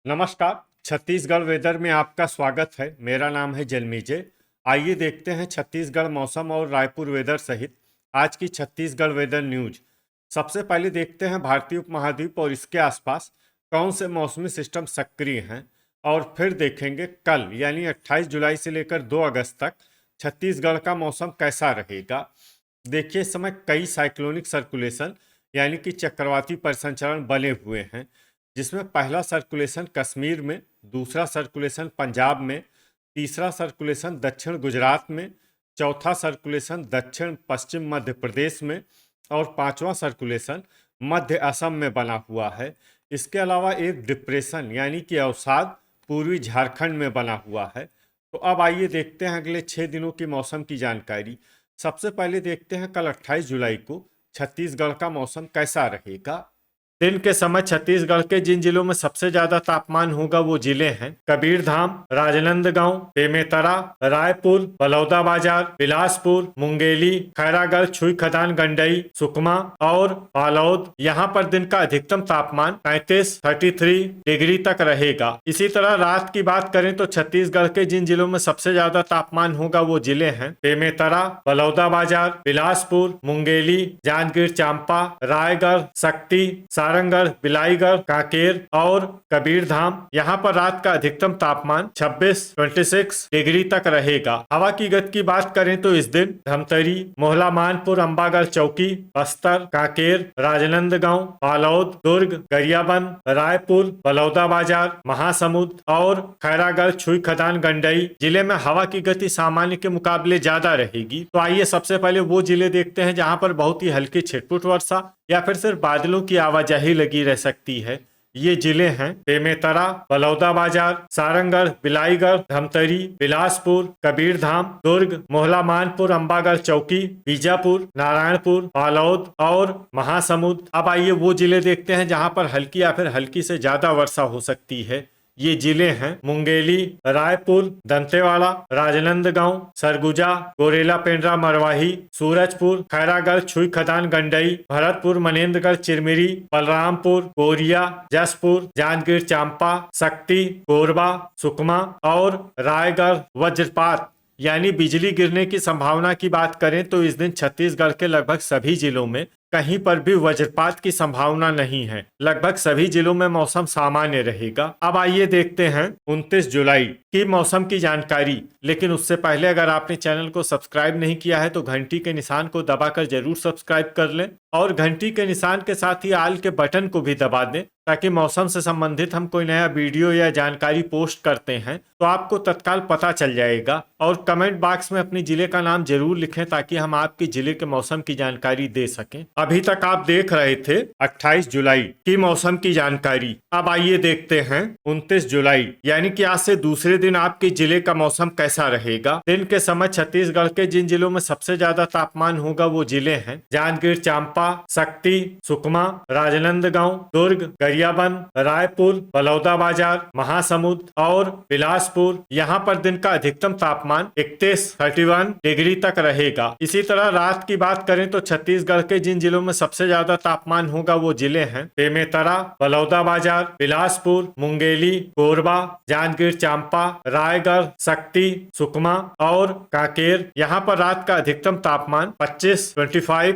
नमस्कार। छत्तीसगढ़ वेदर में आपका स्वागत है। मेरा नाम है जन्मीजय। आइए देखते हैं छत्तीसगढ़ मौसम और रायपुर वेदर सहित आज की छत्तीसगढ़ वेदर न्यूज। सबसे पहले देखते हैं भारतीय उपमहाद्वीप और इसके आसपास कौन से मौसमी सिस्टम सक्रिय हैं, और फिर देखेंगे कल यानी 28 जुलाई से लेकर 2 अगस्त तक छत्तीसगढ़ का मौसम कैसा रहेगा। देखिए, इस समय कई साइक्लोनिक सर्कुलेशन यानी कि चक्रवाती परिसंचरण बने हुए हैं, जिसमें पहला सर्कुलेशन कश्मीर में, दूसरा सर्कुलेशन पंजाब में, तीसरा सर्कुलेशन दक्षिण गुजरात में, चौथा सर्कुलेशन दक्षिण पश्चिम मध्य प्रदेश में और पांचवा सर्कुलेशन मध्य असम में बना हुआ है। इसके अलावा एक डिप्रेशन यानी कि अवसाद पूर्वी झारखंड में बना हुआ है। तो अब आइए देखते हैं अगले 6 दिनों की मौसम की जानकारी। सबसे पहले देखते हैं कल 28 जुलाई को छत्तीसगढ़ का मौसम कैसा रहेगा। दिन के समय छत्तीसगढ़ के जिन जिलों में सबसे ज्यादा तापमान होगा वो जिले हैं कबीरधाम, राजनांदगांव, बेमेतरा, रायपुर, बलौदाबाजार, बिलासपुर, मुंगेली, खैरागढ़, छुईखदान, गंडई, सुकमा और बालोद। यहाँ पर दिन का अधिकतम तापमान 33 डिग्री तक रहेगा। इसी तरह रात की बात करें तो छत्तीसगढ़ के जिन जिलों में सबसे ज्यादा तापमान होगा वो जिले हैं बेमेतरा, बलौदाबाजार, बिलासपुर, मुंगेली, जांजगीर चांपा, रायगढ़, शक्ति, सारंगढ़, बिलाईगढ़, कांकेर और कबीरधाम। यहाँ पर रात का अधिकतम तापमान 26 डिग्री तक रहेगा। हवा की गति की बात करें तो इस दिन धमतरी, मोहला मानपुर, अंबागढ़ चौकी, बस्तर, कांकेर, राजनांदगांव, बालोद, दुर्ग, गरियाबंद, रायपुर, बलौदाबाजार, महासमुंद और खैरागढ़, छुईखदान, गंडई जिले में हवा की गति सामान्य के मुकाबले ज्यादा रहेगी। तो आइए सबसे पहले वो जिले देखते हैं जहां पर बहुत ही हल्की छिटपुट वर्षा या फिर सिर्फ बादलों की आवाजाही लगी रह सकती है। ये जिले हैं बेमेतरा, बलौदाबाजार, सारंगढ़, बिलाईगढ़, धमतरी, बिलासपुर, कबीरधाम, दुर्ग, मोहला मानपुर, अंबागढ़ चौकी, बीजापुर, नारायणपुर, बालोद और महासमुंद। अब आइए वो जिले देखते हैं जहां पर हल्की या फिर हल्की से ज्यादा वर्षा हो सकती है। ये जिले हैं मुंगेली, रायपुर, दंतेवाड़ा, राजनांदगांव, सरगुजा, गोरेला पेंड्रा मरवाही, सूरजपुर, खैरागढ़, छुईखदान, गंडई, भरतपुर, मनेन्द्रगढ़, चिरमिरी, बलरामपुर, कोरिया, जसपुर, जांजगीर चांपा, शक्ति, कोरबा, सुकमा और रायगढ़। वज्रपात यानी बिजली गिरने की संभावना की बात करें तो इस दिन छत्तीसगढ़ के लगभग सभी जिलों में कहीं पर भी वज्रपात की संभावना नहीं है। लगभग सभी जिलों में मौसम सामान्य रहेगा। अब आइए देखते हैं 29 जुलाई की मौसम की जानकारी। लेकिन उससे पहले अगर आपने चैनल को सब्सक्राइब नहीं किया है तो घंटी के निशान को दबाकर जरूर सब्सक्राइब कर लें और घंटी के निशान के साथ ही आल के बटन को भी दबा दें, ताकि मौसम से संबंधित हम कोई नया वीडियो या जानकारी पोस्ट करते हैं तो आपको तत्काल पता चल जाएगा। और कमेंट बॉक्स में अपने जिले का नाम जरूर लिखें ताकि हम आपके जिले के मौसम की जानकारी दे सकें। अभी तक आप देख रहे थे 28 जुलाई की मौसम की जानकारी। अब आइए देखते हैं 29 जुलाई यानी कि आज से दूसरे दिन आपके जिले का मौसम कैसा रहेगा। दिन के समय छत्तीसगढ़ के जिन जिलों में सबसे ज्यादा तापमान होगा वो जिले हैं जांजगीर चांपा, शक्ति, सुकमा, राजनांदगांव, दुर्ग, गरियाबंद, रायपुर, बलौदाबाजार, महासमुंद और बिलासपुर। यहाँ पर दिन का अधिकतम तापमान 31 डिग्री तक रहेगा। इसी तरह रात की बात करें तो छत्तीसगढ़ के जिन जिलों में सबसे ज्यादा तापमान होगा वो जिले हैं बेमेतरा, बलौदाबाजार, बिलासपुर, मुंगेली, कोरबा, जांजगीर चांपा, रायगढ़, शक्ति, सुकमा और कांकेर। यहाँ पर रात का अधिकतम तापमान 25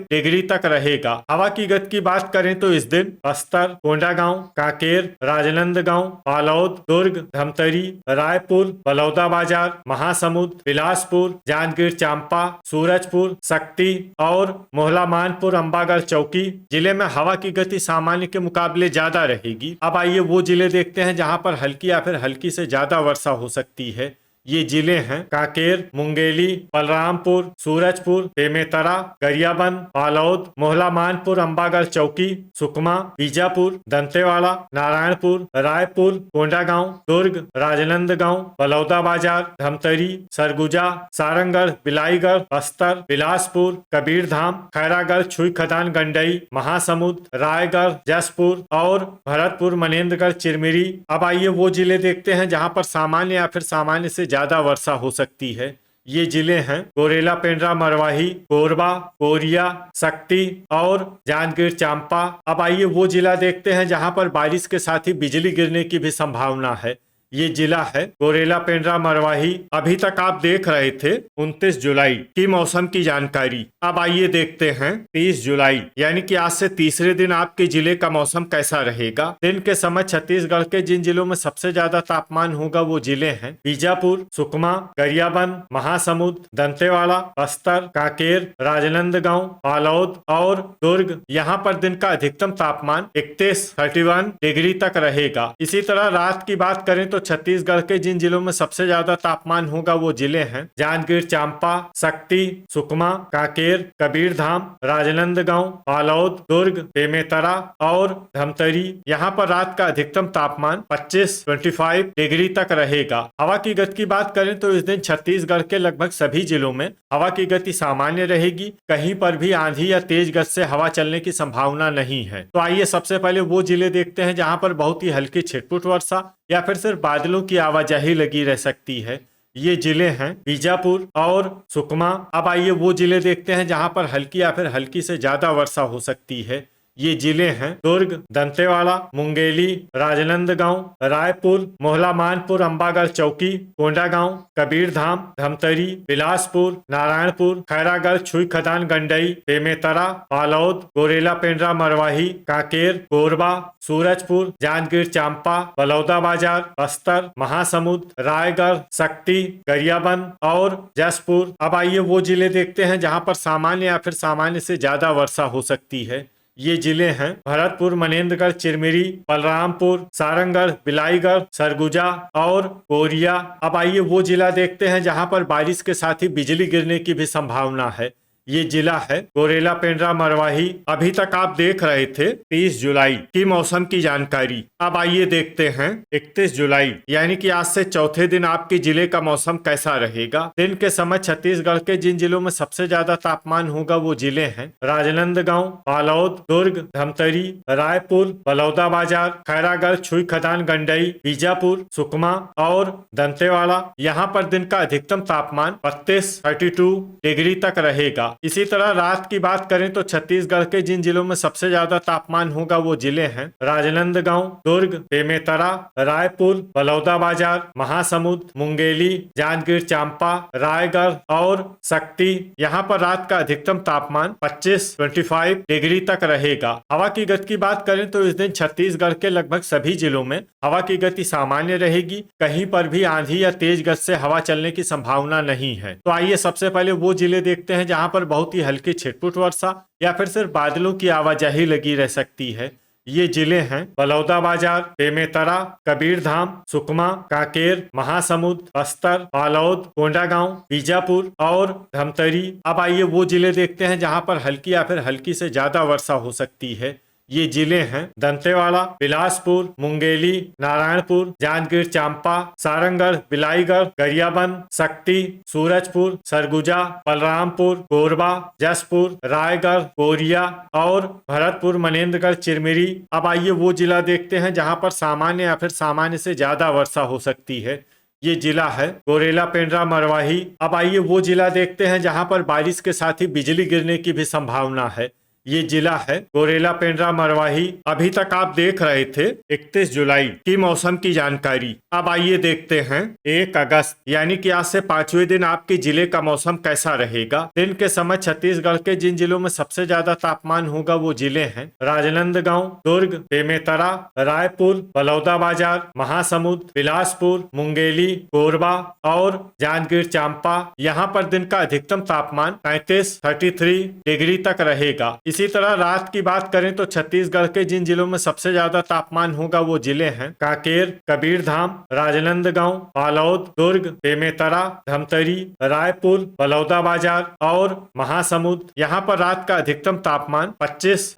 डिग्री तक रहेगा। हवा की गति की बात करें तो इस दिन बस्तर, कोंडागांव, कांकेर, राजनांदगांव, बालोद, दुर्ग, धमतरी, रायपुर, बलौदाबाजार, महासमुंद, बिलासपुर, जांजगीर चांपा, सूरजपुर, शक्ति और मोहला मानपुर, अंबागढ़ चौकी जिले में हवा की गति सामान्य के मुकाबले ज्यादा रहेगी। अब आइए वो जिले देखते हैं जहां पर हल्की या फिर हल्की से ज्यादा वर्षा हो सकती है। ये जिले हैं कांकेर, मुंगेली, बलरामपुर, सूरजपुर, बेमेतरा, गरियाबंद, बालोद, मोहला मानपुर, अंबागढ़ चौकी, सुकमा, बीजापुर, दंतेवाड़ा, नारायणपुर, रायपुर, कोंडागांव, दुर्ग, राजनांदगांव, बलौदाबाजार, धमतरी, सरगुजा, सारंगढ़, बिलाईगढ़, बस्तर, बिलासपुर, कबीरधाम, खैरागढ़, छुईखदान, गंडई, महासमुंद, रायगढ़, जसपुर और भरतपुर, मनेन्द्रगढ़, चिरमिरी। अब आइए वो जिले देखते हैं जहां पर सामान्य या फिर सामान्य से ज्यादा वर्षा हो सकती है। ये जिले हैं गोरेला पेंड्रा मरवाही, कोरबा, कोरिया, शक्ति और जांजगीर चांपा। अब आइए वो जिला देखते हैं जहां पर बारिश के साथ ही बिजली गिरने की भी संभावना है। ये जिला है गोरेला पेंड्रा मरवाही। अभी तक आप देख रहे थे 29 जुलाई की मौसम की जानकारी। अब आइए देखते हैं 30 जुलाई यानी कि आज से तीसरे दिन आपके जिले का मौसम कैसा रहेगा। दिन के समय छत्तीसगढ़ के जिन जिलों में सबसे ज्यादा तापमान होगा वो जिले हैं बीजापुर, सुकमा, गरियाबंद, महासमुंद, दंतेवाड़ा, बस्तर, कांकेर, राजनांदगांव, बालोद और दुर्ग। यहाँ पर दिन का अधिकतम तापमान 31 डिग्री तक रहेगा। इसी तरह रात की बात करें तो छत्तीसगढ़ के जिन जिलों में सबसे ज्यादा तापमान होगा वो जिले हैं जांजगीर चांपा, शक्ति, सुकमा, कांकेर, कबीरधाम, राजनांदगांव, बालोद, दुर्ग, बेमेतरा और धमतरी। यहाँ पर रात का अधिकतम तापमान 25 डिग्री तक रहेगा। हवा की गति की बात करें तो इस दिन छत्तीसगढ़ के लगभग सभी जिलों में हवा की गति सामान्य रहेगी। कहीं पर भी आंधी या तेज गति से हवा चलने की संभावना नहीं है। तो आइए सबसे पहले वो जिले देखते हैं जहां पर बहुत ही हल्की छिटपुट वर्षा या फिर सिर्फ बादलों की आवाजाही लगी रह सकती है। ये जिले हैं बीजापुर और सुकमा। अब आइए वो जिले देखते हैं जहां पर हल्की या फिर हल्की से ज्यादा वर्षा हो सकती है। ये जिले हैं दुर्ग, दंतेवाड़ा, मुंगेली, राजनांदगांव, रायपुर, मोहला मानपुर, अंबागढ़ चौकी, कोंडागांव, कबीरधाम, धमतरी, बिलासपुर, नारायणपुर, खैरागढ़, छुई खदान, गंडई, बेमेतरा, बालोद, गोरेला पेंड्रा मरवाही, कांकेर, कोरबा, सूरजपुर, जांजगीर चांपा, बलौदाबाजार, बस्तर, महासमुंद, रायगढ़, शक्ति, गरियाबंद और जसपुर। अब आइए वो जिले देखते हैं जहां पर सामान्य या फिर सामान्य से ज्यादा वर्षा हो सकती है। ये जिले हैं भरतपुर, मनेन्द्रगढ़, चिरमिरी, बलरामपुर, सारंगढ़, बिलाईगढ़, सरगुजा और कोरिया। अब आइए वो जिला देखते हैं जहां पर बारिश के साथ ही बिजली गिरने की भी संभावना है। ये जिला है गोरेला पेंड्रा मरवाही। अभी तक आप देख रहे थे 30 जुलाई की मौसम की जानकारी। अब आइए देखते हैं 31 जुलाई यानी कि आज से चौथे दिन आपके जिले का मौसम कैसा रहेगा। दिन के समय छत्तीसगढ़ के जिन जिलों में सबसे ज्यादा तापमान होगा वो जिले हैं राजनांदगांव, बालोद, दुर्ग, धमतरी, रायपुर, बलौदाबाजार, खैरागढ़, छुई खदान, गंडई, बीजापुर, सुकमा और दंतेवाड़ा। यहाँ पर दिन का अधिकतम तापमान 32 डिग्री तक रहेगा। इसी तरह रात की बात करें तो छत्तीसगढ़ के जिन जिलों में सबसे ज्यादा तापमान होगा वो जिले हैं राजनांदगांव, दुर्ग, बेमेतरा, रायपुर, बलौदाबाजार, महासमुंद, मुंगेली, जांजगीर चांपा, रायगढ़ और शक्ति। यहाँ पर रात का अधिकतम तापमान 25 डिग्री तक रहेगा। हवा की गति की बात करें तो इस दिन छत्तीसगढ़ के लगभग सभी जिलों में हवा की गति सामान्य रहेगी। कहीं पर भी आंधी या तेज गति से हवा चलने की संभावना नहीं है। तो आइए सबसे पहले वो जिले देखते हैं जहां पर बहुत ही हल्की छिटपुट वर्षा या फिर सिर्फ बादलों की आवाजाही लगी रह सकती है। ये जिले हैं बलौदाबाजार, बेमेतरा, कबीरधाम, सुकमा, कांकेर, महासमुंद, बस्तर, बालोद, कोंडागांव, बीजापुर और धमतरी। अब आइए वो जिले देखते हैं जहां पर हल्की या फिर हल्की से ज्यादा वर्षा हो सकती है। ये जिले हैं दंतेवाड़ा, बिलासपुर, मुंगेली, नारायणपुर, जांजगीर चांपा, सारंगढ़, बिलाईगढ़, गरियाबंद, शक्ति, सूरजपुर, सरगुजा, बलरामपुर, कोरबा, जसपुर, रायगढ़, कोरिया और भरतपुर, मनेन्द्रगढ़, चिरमिरी। अब आइए वो जिला देखते हैं जहां पर सामान्य या फिर सामान्य से ज्यादा वर्षा हो सकती है। ये जिला है गोरेला पेंड्रा मरवाही। अब आइए वो जिला देखते हैं जहां पर बारिश के साथ ही बिजली गिरने की भी संभावना है। ये जिला है गोरेला पेंड्रा मरवाही। अभी तक आप देख रहे थे 31 जुलाई की मौसम की जानकारी। अब आइए देखते हैं 1 अगस्त यानी कि आज से 5वें दिन आपके जिले का मौसम कैसा रहेगा। दिन के समय छत्तीसगढ़ के जिन जिलों में सबसे ज्यादा तापमान होगा वो जिले हैं राजनांदगांव, दुर्ग, बेमेतरा, रायपुर, बलौदाबाजार, महासमुंद, बिलासपुर, मुंगेली, कोरबा और जांजगीर चांपा। यहाँ पर दिन का अधिकतम तापमान 33 डिग्री तक रहेगा। इसी तरह रात की बात करें तो छत्तीसगढ़ के जिन जिलों में सबसे ज्यादा तापमान होगा वो जिले हैं कांकेर, कबीरधाम, राजनांदगांव, बालोद, दुर्ग, बेमेतरा, धमतरी, रायपुर, बलौदाबाजार और महासमुंद। यहाँ पर रात का अधिकतम तापमान 25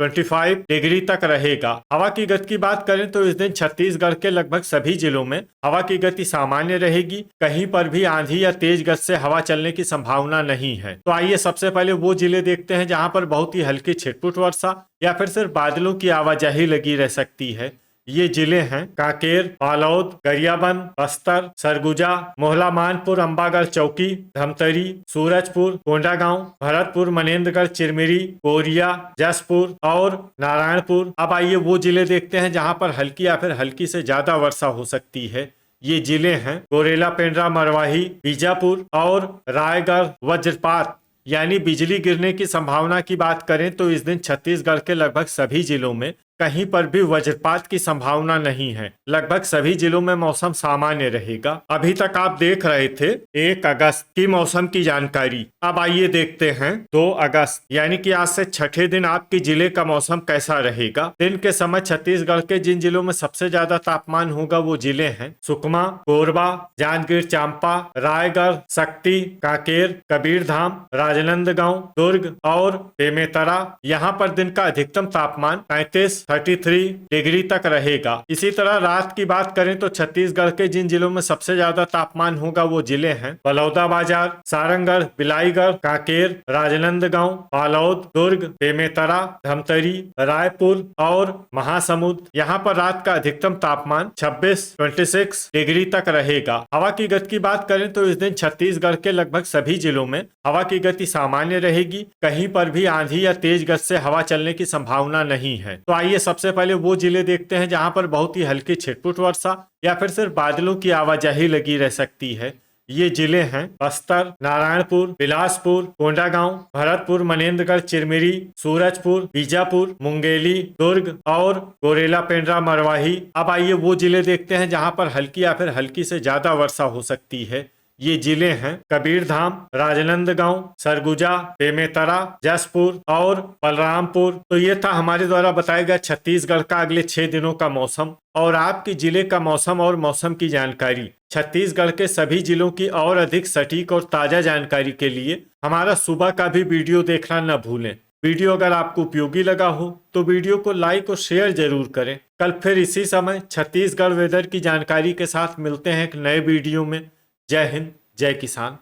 डिग्री तक रहेगा। हवा की गति की बात करें तो इस दिन छत्तीसगढ़ के लगभग सभी जिलों में हवा की गति सामान्य रहेगी। कहीं पर भी आंधी या तेज गति से हवा चलने की संभावना नहीं है। तो आइए सबसे पहले वो जिले देखते हैं जहां पर बहुत ही हल्की छिटपुट वर्षा या फिर सिर्फ बादलों की आवाजाही लगी रह सकती है। ये जिले हैं कांकेर, बालोद, गरियाबंद, बस्तर, सरगुजा, मोहला मानपुर, अंबागढ़ चौकी, धमतरी, सूरजपुर, कोंडागांव, भरतपुर, मनेन्द्रगढ़, चिरमिरी, कोरिया, जसपुर और नारायणपुर। अब आइए वो जिले देखते हैं जहां पर हल्की या फिर हल्की से ज्यादा वर्षा हो सकती है। ये जिले हैं गोरेला, पेंड्रा, मरवाही, बीजापुर और रायगढ़। वज्रपात यानी बिजली गिरने की संभावना की बात करें तो इस दिन छत्तीसगढ़ के लगभग सभी जिलों में कहीं पर भी वज्रपात की संभावना नहीं है। लगभग सभी जिलों में मौसम सामान्य रहेगा। अभी तक आप देख रहे थे 1 अगस्त की मौसम की जानकारी। अब आइए देखते हैं 2 अगस्त यानी कि आज से छठे दिन आपके जिले का मौसम कैसा रहेगा। दिन के समय छत्तीसगढ़ के जिन जिलों में सबसे ज्यादा तापमान होगा वो जिले हैं सुकमा, कोरबा, जांजगीर चांपा, रायगढ़, शक्ति, कांकेर, कबीरधाम, राजनांदगांव, दुर्ग और बेमेतरा। यहाँ पर दिन का अधिकतम तापमान 33 डिग्री तक रहेगा। इसी तरह रात की बात करें तो छत्तीसगढ़ के जिन जिलों में सबसे ज्यादा तापमान होगा वो जिले हैं बलौदाबाजार, सारंगढ़, बिलाईगढ़, कांकेर, राजनांदगांव, बालोद, दुर्ग, बेमेतरा, धमतरी, रायपुर और महासमुंद। यहाँ पर रात का अधिकतम तापमान 26 डिग्री तक रहेगा। हवा की गति की बात करें तो इस दिन छत्तीसगढ़ के लगभग सभी जिलों में हवा की गति सामान्य रहेगी। कहीं पर भी आंधी या तेज गति से हवा चलने की संभावना नहीं है। तो आइए सबसे पहले वो जिले देखते हैं जहां पर बहुत ही हल्की छिटपुट वर्षा या फिर सिर्फ बादलों की आवाजाही लगी रह सकती है। ये जिले हैं बस्तर, नारायणपुर, बिलासपुर, कोंडागांव, भरतपुर, मनेन्द्रगढ़, चिरमिरी, सूरजपुर, बीजापुर, मुंगेली, दुर्ग और गोरेला, पेंड्रा, मरवाही। अब आइए वो जिले देखते हैं जहां पर हल्की या फिर हल्की से ज्यादा वर्षा हो सकती है। ये जिले हैं कबीरधाम, राजनांदगांव, सरगुजा, बेमेतरा, जसपुर और बलरामपुर। तो ये था हमारे द्वारा बताया गया छत्तीसगढ़ का अगले 6 दिनों का मौसम और आपके जिले का मौसम और मौसम की जानकारी। छत्तीसगढ़ के सभी जिलों की और अधिक सटीक और ताजा जानकारी के लिए हमारा सुबह का भी वीडियो देखना न भूलें। वीडियो अगर आपको उपयोगी लगा हो तो वीडियो को लाइक और शेयर जरूर करें। कल फिर इसी समय छत्तीसगढ़ वेदर की जानकारी के साथ मिलते हैं एक नए वीडियो में। जय हिंद, जय किसान।